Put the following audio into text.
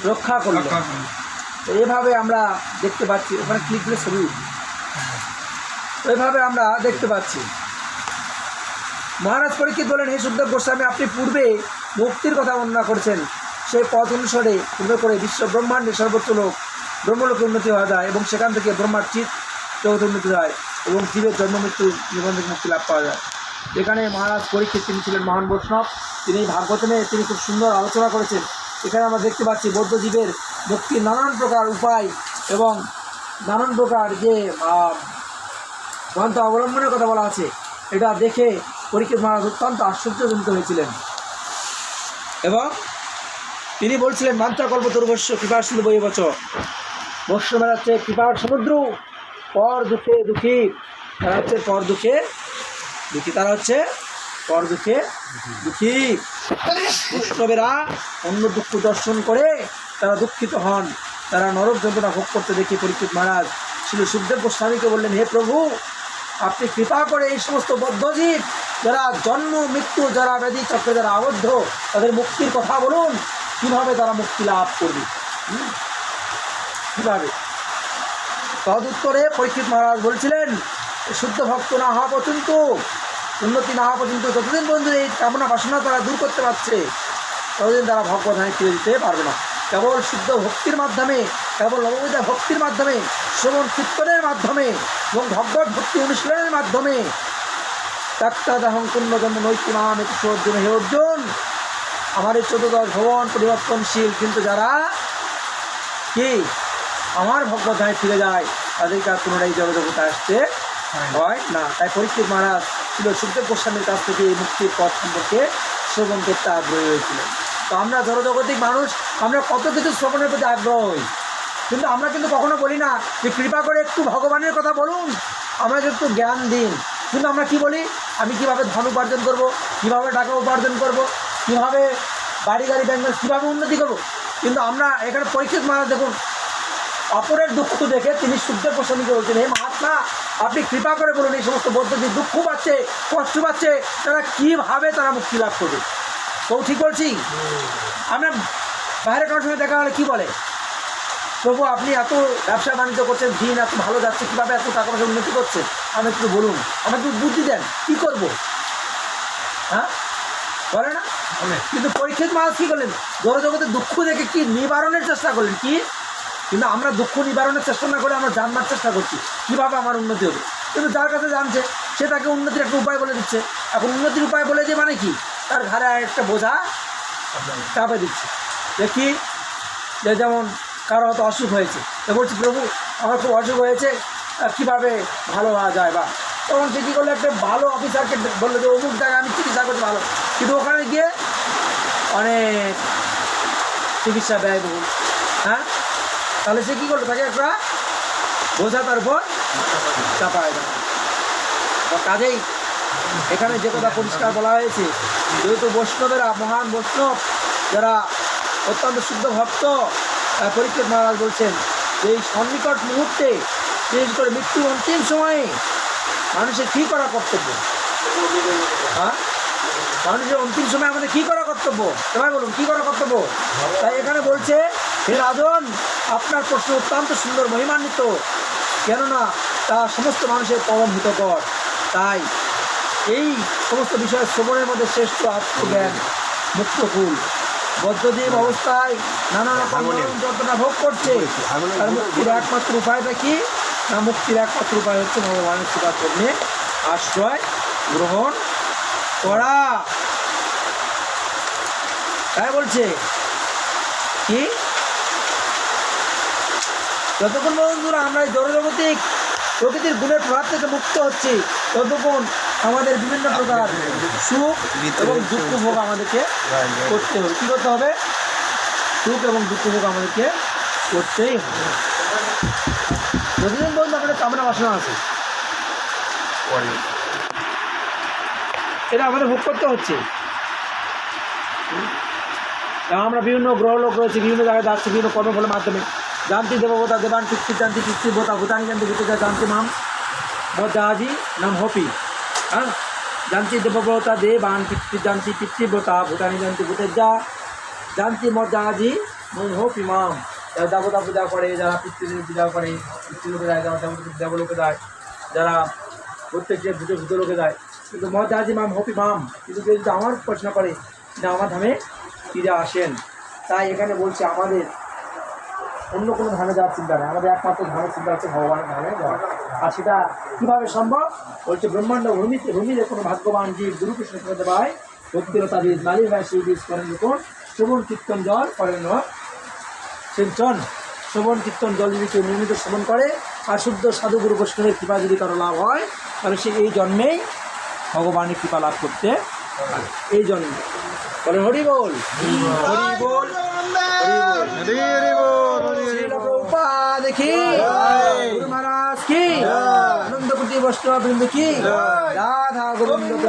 রক্ষা করলেন। তো এভাবে আমরা দেখতে পাচ্ছি, ওখানে ক্লিক দিলে ছবি উঠবে। এইভাবে আমরা দেখতে পাচ্ছি মহারাজ পরীক্ষিত বলেন, হে সুখদেব গোস্বামী, আপনি পূর্বে মুক্তির কথা বর্ণনা করেছেন। সেই পথ অনুসারে পূর্বে করে বিশ্ব ব্রহ্মাণ্ডের সর্বোচ্চ লোক ব্রহ্মলোকে উন্নতি হওয়া যায় এবং সেখান থেকে ব্রহ্মার চিৎ জগতে উন্নতি হয় এবং জীবের জন্ম মৃত্যু নিবন্ধক মুক্তি লাভ পাওয়া যায়। এখানে মহারাজ পরীক্ষিত তিনি ছিলেন মহান বৈষ্ণব, তিনি ভাগবতমে তিনি খুব সুন্দর আলোচনা করেছেন। এখানে আমরা দেখতে পাচ্ছি বৌদ্ধ জীবের মুক্তির নানান প্রকার উপায় এবং নানান প্রকার যে গ্রন্থ অবলম্বনের কথা বলা আছে, এটা দেখে পরীক্ষিত মহারাজ অত্যন্ত আশ্চর্যজনিত হয়েছিলেন এবং তিনি বলছিলেন, মান্ত্রা কল্পতরুবশ্য কৃপা সিন্ধু বৈবচ, বৈষ্ণবেরা হচ্ছে কৃপার সমুদ্র, পর দুঃখে দুঃখী, তারা হচ্ছে পর দুঃখে দুঃখী, তারা হচ্ছে পর দুঃখে দুঃখী। বৈষ্ণবেরা অন্য দুঃখ দর্শন করে তারা দুঃখিত হন, তারা নরক যন্ত্রণা ভোগ করতে দেখে পরীক্ষিত মহারাজ শ্রী সুখদেব গোস্বামীকে বললেন, হে প্রভু, আপনি কৃপা করে এই সমস্ত বদ্ধজীব যারা জন্ম মৃত্যু, যারা ব্যাধি চক্রে যারা আবদ্ধ, তাদের মুক্তির কথা বলুন, কীভাবে তারা মুক্তি লাভ করবে, কীভাবে। তদুত্তরে পরীক্ষিত মহারাজ বলছিলেন, শুদ্ধ ভক্ত না হওয়া পর্যন্ত, উন্নতি না হওয়া পর্যন্ত যতদিন পর্যন্ত এই কামনা বাসনা তারা দূর করতে পারছে, ততদিন তারা ভগবদ্ধামে ফিরে দিতে পারবে না। কেবল শুদ্ধ ভক্তির মাধ্যমে, কেবল নববিধা ভক্তির মাধ্যমে, শ্রবণ কীর্তনের মাধ্যমে এবং ভগবত ভক্তি অনুশীলনের মাধ্যমে ত্যাক্তাদাহং পুণ্যজন্ম নৈতু নাম একুশ অর্জুন, হে অর্জুন, আমার এই 14 ভবন পরিবর্তনশীল, কিন্তু যারা কি আমার ভগবদ্ধামে ফিরে যায় তাদেরকে আর পুনরায় জড়জগতে আসতে হয় না। তাই পরীক্ষিত মহারাজ ছিল সুখদেব গোস্বামীর কাছ থেকে এই মুক্তির পথ সম্পর্কে শ্রবণ করতে আগ্রহী হয়েছিলেন। তো আমরা জড়জগতিক মানুষ, আমরা কত কিছু শ্রবণের প্রতি আগ্রহ হই, কিন্তু আমরা কিন্তু কখনো বলি না যে কৃপা করে একটু ভগবানের কথা বলুন, আমাকে একটু জ্ঞান দিন। কিন্তু আমরা কি বলি, আমি কিভাবে ধন উপার্জন করব, কিভাবে টাকা উপার্জন করব, কিভাবে বাড়ি গাড়ি ব্যাংক কীভাবে উন্নতি করব। কিন্তু আমরা এখানে পরীক্ষিত মহারাজ দেখুন, অপরের দুঃখ দেখে তিনি সুখদেব গোস্বামীকে বলছেন, হে মহাত্মা, আপনি কৃপা করে বলুন এই সমস্ত বৌদ্ধ যে দুঃখ পাচ্ছে, কষ্ট পাচ্ছে, তারা কীভাবে তারা মুক্তি লাভ করবে। তো ঠিক বলছি? আমরা বাইরে কারোর সঙ্গে দেখা হলে কী বলে, প্রভু আপনি এত ব্যবসা বাণিজ্য করছেন, দিন এত ভালো যাচ্ছে, কীভাবে এত টাকা পয়সা উন্নতি করছে, আমাকে একটু বলুন, আমাকে একটু বুদ্ধি দেন, কী করব, হ্যাঁ বলে না? কিন্তু পরীক্ষিত মহারাজ কী করলেন, জড়জগতের দুঃখ দেখে কি নিবারণের চেষ্টা করলেন, কি কিন্তু আমরা দুঃখ নিবারণের চেষ্টা না করে আমরা জানবার চেষ্টা করছি কীভাবে আমার উন্নতি হবে। কিন্তু যার কাছে জানছে সে তাকে উন্নতির একটা উপায় বলে দিচ্ছে। এখন উন্নতির উপায় বলে দিয়ে মানে কি, তার ঘাড়ে একটা বোঝা চাপে দিচ্ছে। দেখি যে যেমন কারো হয়তো অসুখ হয়েছে, তো বলছি প্রভু আমার খুব অসুখ হয়েছে, কীভাবে ভালো হওয়া যায়, বা তখন সে কী করলে একটা ভালো অফিসারকে বললো যে অমুক জায়গায় আমি চিকিৎসা করতে ভালো, কিন্তু ওখানে গিয়ে অনেক চিকিৎসা ব্যয়বহুল। হ্যাঁ, তাহলে সে কী করলো, তাকে একটা বোঝা তার উপর চাপায় দেয়। কাজেই এখানে যে কথা পরিষ্কার বলা হয়েছে, যেহেতু বৈষ্ণবেরা মহান বৈষ্ণব যারা অত্যন্ত শুদ্ধ ভক্ত, পরীক্ষিত মহারাজ বলছেন যে এই সন্নিকট মুহূর্তে, বিশেষ করে মৃত্যুর অন্তিম সময়ে মানুষের কী করা কর্তব্য, হ্যাঁ মানুষের অন্তিম সময় আমাদের কী করা কর্তব্য, সবাই বলুন কী করা কর্তব্য। তাই এখানে বলছে, হে রাজন, আপনার প্রশ্ন অত্যন্ত সুন্দর মহিমান্বিত, কেননা তা সমস্ত মানুষের পরম হিতকর। তাই এই সমস্ত বিষয় শ্রবণের মধ্যে শ্রেষ্ঠ আত্মজ্ঞান মুক্তকুল। বদ্ধজীব অবস্থায় নানা রকম যন্ত্রণা ভোগ করছে, আর মুক্তির একমাত্র উপায়টা কি না, মুক্তির একমাত্র উপায় হচ্ছে ভগবানের কৃপা চরণে আশ্রয় গ্রহণ করা। তাই বলছে কি, যতক্ষণ পর্যন্ত আমরা এই জড়জগতিক প্রকৃতির গুণের প্রভাব থেকে মুক্ত হচ্ছি, ততক্ষণ আমাদের বিভিন্ন প্রকার সুখ এবং দুঃখ ভোগ আমাদেরকে করতে হবে। কী করতে হবে? সুখ এবং দুঃখ ভোগ আমাদেরকে করতেই হবে। যতদিন পর্যন্ত আমাদের কামনা বাসনা আছে, এটা আমাদের ভোগ করতে হচ্ছে। আমরা বিভিন্ন গ্রহলোক রয়েছে, বিভিন্ন জায়গায় যাচ্ছি বিভিন্ন কর্মফলের মাধ্যমে। জানতি দেবতা দেবান পিতৃ জানতি পিতৃভূতা ভূতানি জানতি ভূতেজা জানতি মাম মজাজি নাম হপি। হ্যাঁ, জানতি দেবতা দেবান পিতৃ জানতি পিতৃভূতা ভূতানি জানতি ভূতেজা জানতি মজাজি হোক ইমাম, যারা দেবতা পূজা করে, যারা পিতৃদেব পূজা করে, পিতৃলোকে যায়, যারা দেবলোকে যায়, যারা প্রত্যেককে ভূত লোকে যায়, কিন্তু মহাজ ইমাম হোক ইমাম, কিন্তু কেউ যদি আমার প্রশ্ন করে না আমার ধামে ফিরে আসেন। তাই এখানে বলছে আমাদের অন্য কোনো ধামে যাওয়ার চিন্তা নেই, আমাদের একমাত্র ধামের চিন্তা হচ্ছে ভগবানের ধামে যাওয়া। আর সেটা কীভাবে সম্ভব? বলছে ব্রহ্মাণ্ড ভূমিতে কোনো ভাগ্যবান জীব গুরুকৃষ্ণ দেবায় ভক্তিরতা বীজ নালী ভাই সেই বীজ করেন রূপণ শ্রবণ কীর্তন জল করেন সিঞ্চন। শ্রবণ কীর্তন জল যদি কেউ নিয়মিত শ্রবণ করে আর শুদ্ধ সাধু গুরু বৈষ্ণবের কৃপা যদি কারো লাভ হয়, তাহলে সে এই জন্মেই ভগবানের কৃপা লাভ করতে পারে। এই জন্মে বলেন হরি বল, হরি বল, হরি বল। দেখি গুরু মহারাজ কি, আনন্দ কুটি বৈষ্ণব বৃন্দ কি, রাধা গোবিন্দ।